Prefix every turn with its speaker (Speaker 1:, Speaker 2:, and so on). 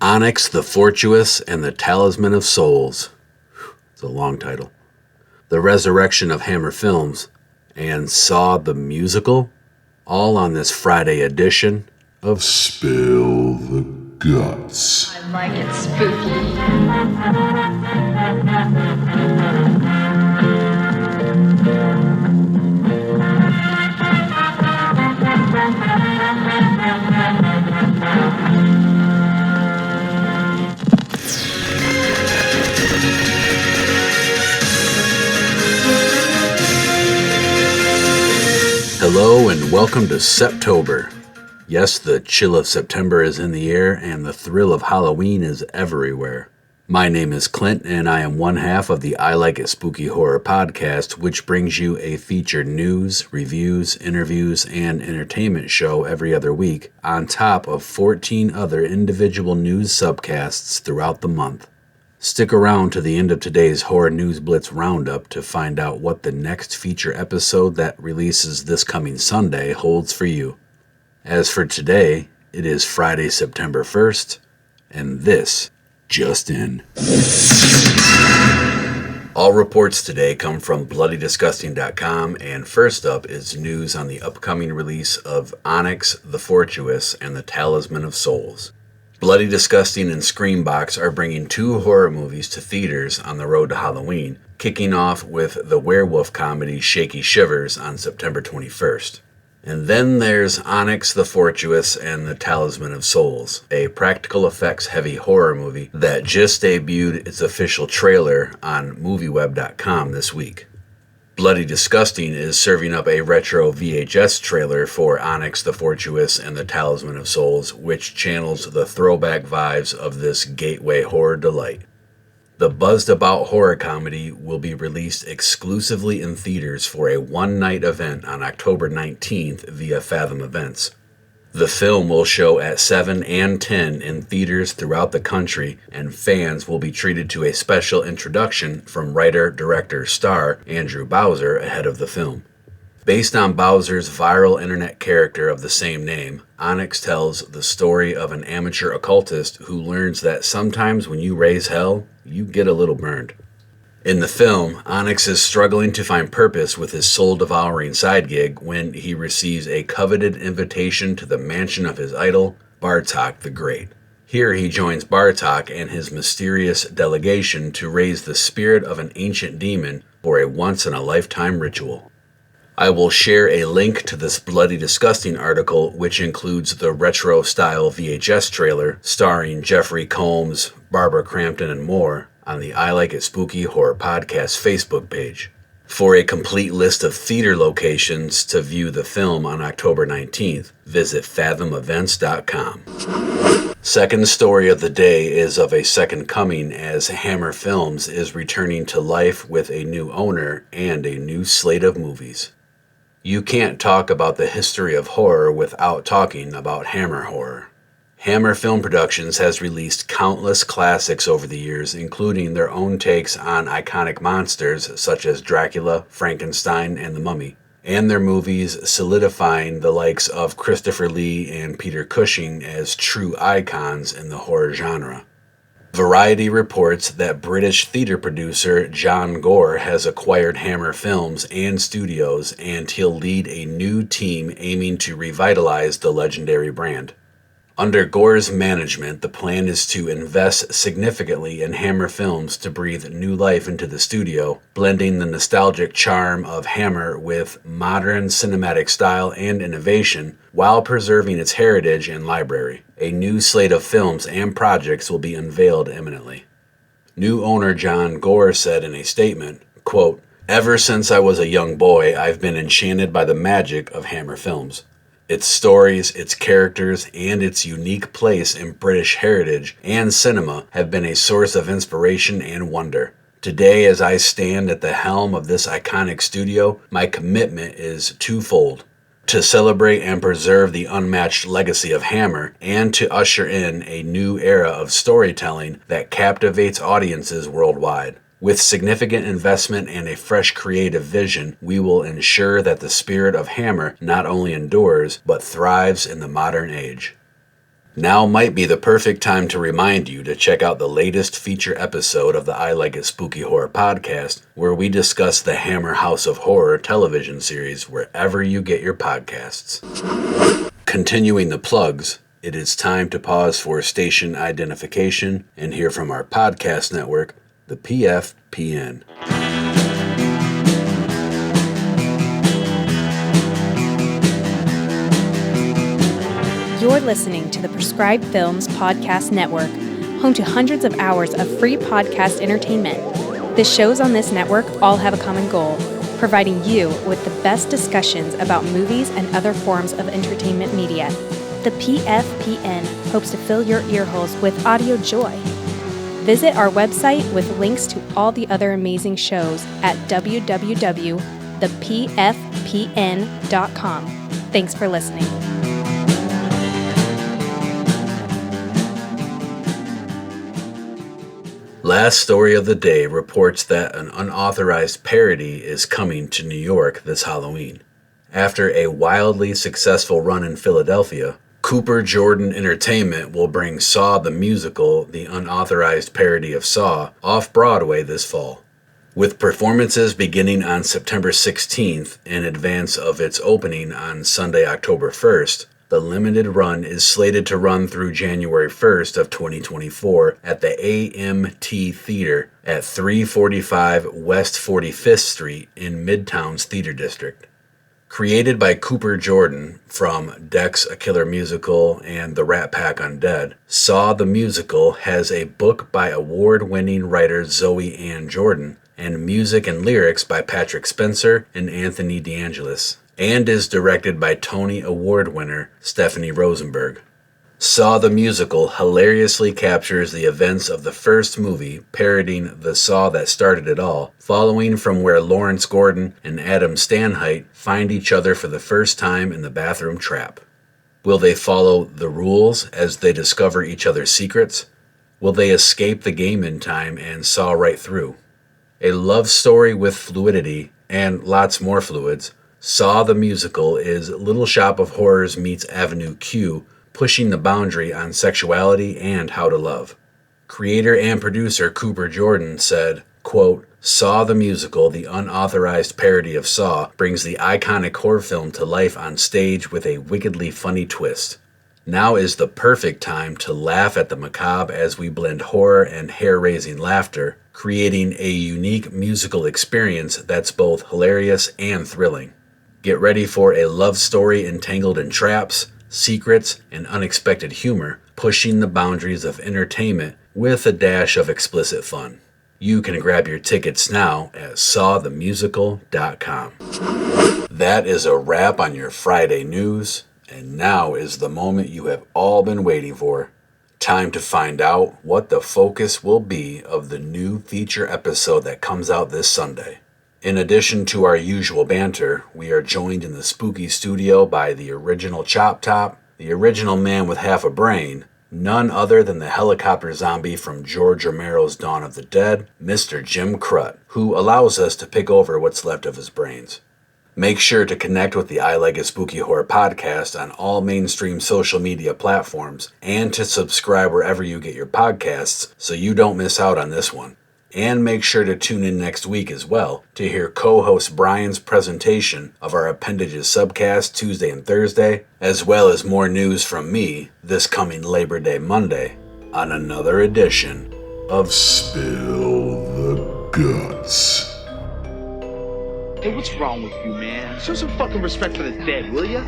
Speaker 1: Onyx the Fortuitous and the Talisman of Souls. It's a long title. The Resurrection of Hammer Films, and Saw the Musical, all on this Friday edition of
Speaker 2: Spill the Guts.
Speaker 3: I like it spooky.
Speaker 1: Hello and welcome to Septober. Yes, the chill of September is in the air and the thrill of Halloween is everywhere. My name is Clint and I am one half of the I Like It Spooky Horror podcast, which brings you a featured news, reviews, interviews, and entertainment show every other week, on top of 14 other individual news subcasts throughout the month. Stick around to the end of today's Horror News Blitz Roundup to find out what the next feature episode that releases this coming Sunday holds for you. As for today, it is Friday, September 1st, and this just in. All reports today come from BloodyDisgusting.com, and first up is news on the upcoming release of Onyx the Fortuitous and the Talisman of Souls. Bloody Disgusting and Screambox are bringing two horror movies to theaters on the road to Halloween, kicking off with the werewolf comedy Shaky Shivers on September 21st. And then there's Onyx the Fortuitous and the Talisman of Souls, a practical effects heavy horror movie that just debuted its official trailer on MovieWeb.com this week. Bloody Disgusting is serving up a retro VHS trailer for Onyx the Fortuitous and the Talisman of Souls, which channels the throwback vibes of this gateway horror delight. The buzzed-about horror comedy will be released exclusively in theaters for a one-night event on October 19th via Fathom Events. The film will show at 7 and 10 in theaters throughout the country, and fans will be treated to a special introduction from writer, director, star Andrew Bowser ahead of the film. Based on Bowser's viral internet character of the same name, Onyx tells the story of an amateur occultist who learns that sometimes when you raise hell, you get a little burned. In the film, Onyx is struggling to find purpose with his soul-devouring side gig when he receives a coveted invitation to the mansion of his idol, Bartok the Great. Here he joins Bartok and his mysterious delegation to raise the spirit of an ancient demon for a once-in-a-lifetime ritual. I will share a link to this Bloody Disgusting article, which includes the retro-style VHS trailer starring Jeffrey Combs, Barbara Crampton, and more, on the I Like It Spooky Horror Podcast Facebook page. For a complete list of theater locations to view the film on October 19th, visit fathomevents.com. Second story of the day is of a second coming, as Hammer Films is returning to life with a new owner and a new slate of movies. You can't talk about the history of horror without talking about Hammer horror. Hammer Film Productions has released countless classics over the years, including their own takes on iconic monsters such as Dracula, Frankenstein, and the Mummy, and their movies solidifying the likes of Christopher Lee and Peter Cushing as true icons in the horror genre. Variety reports that British theater producer John Gore has acquired Hammer Films and Studios, and he'll lead a new team aiming to revitalize the legendary brand. Under Gore's management, the plan is to invest significantly in Hammer Films to breathe new life into the studio, blending the nostalgic charm of Hammer with modern cinematic style and innovation, while preserving its heritage and library. A new slate of films and projects will be unveiled imminently. New owner John Gore said in a statement, quote, "Ever since I was a young boy, I've been enchanted by the magic of Hammer Films. Its stories, its characters, and its unique place in British heritage and cinema have been a source of inspiration and wonder. Today, as I stand at the helm of this iconic studio, my commitment is twofold: to celebrate and preserve the unmatched legacy of Hammer, and to usher in a new era of storytelling that captivates audiences worldwide. With significant investment and a fresh creative vision, we will ensure that the spirit of Hammer not only endures, but thrives in the modern age." Now might be the perfect time to remind you to check out the latest feature episode of the I Like It Spooky Horror podcast, where we discuss the Hammer House of Horror television series wherever you get your podcasts. Continuing the plugs, it is time to pause for station identification and hear from our podcast network, the PFPN.
Speaker 3: You're listening to the Prescribed Films Podcast Network, home to hundreds of hours of free podcast entertainment. The shows on this network all have a common goal, providing you with the best discussions about movies and other forms of entertainment media. The PFPN hopes to fill your earholes with audio joy. Visit our website with links to all the other amazing shows at www.thepfpn.com. Thanks for listening.
Speaker 1: Last Story of the Day reports that an unauthorized parody is coming to New York this Halloween. After a wildly successful run in Philadelphia, Cooper Jordan Entertainment will bring Saw the Musical, the unauthorized parody of Saw, off-Broadway this fall. With performances beginning on September 16th in advance of its opening on Sunday, October 1st, the limited run is slated to run through January 1st of 2024 at the AMT Theater at 345 West 45th Street in Midtown's Theater District. Created by Cooper Jordan from Dex, A Killer Musical, and The Rat Pack Undead, Saw the Musical has a book by award-winning writer Zoe Ann Jordan and music and lyrics by Patrick Spencer and Anthony DeAngelis, and is directed by Tony Award winner Stephanie Rosenberg. Saw the Musical hilariously captures the events of the first movie, parodying the Saw that started it all, following from where Lawrence Gordon and Adam Stanheight find each other for the first time in the bathroom trap. Will they follow the rules as they discover each other's secrets? Will they escape the game in time and saw right through? A love story with fluidity and lots more fluids, Saw the Musical is Little Shop of Horrors meets Avenue Q, pushing the boundary on sexuality and how to love. Creator and producer Cooper Jordan said, quote, Saw the Musical, the unauthorized parody of Saw, brings the iconic horror film to life on stage with a wickedly funny twist. Now is the perfect time to laugh at the macabre as we blend horror and hair-raising laughter, creating a unique musical experience that's both hilarious and thrilling. Get ready for a love story entangled in traps, secrets, and unexpected humor, pushing the boundaries of entertainment with a dash of explicit fun. You can grab your tickets now at sawthemusical.com. That is a wrap on your Friday news, and now is the moment you have all been waiting for. Time to find out what the focus will be of the new feature episode that comes out this Sunday. In addition to our usual banter, we are joined in the spooky studio by the original Chop Top, the original man with half a brain, none other than the helicopter zombie from George Romero's Dawn of the Dead, Mr. Jim Crut, who allows us to pick over what's left of his brains. Make sure to connect with the I Like It Spooky Horror podcast on all mainstream social media platforms and to subscribe wherever you get your podcasts so you don't miss out on this one. And make sure to tune in next week as well to hear co-host Brian's presentation of our Appendages subcast Tuesday and Thursday, as well as more news from me this coming Labor Day Monday on another edition of
Speaker 2: Spill the Guts.
Speaker 4: Hey, what's wrong with you, man? Show some fucking respect for the dead, will ya?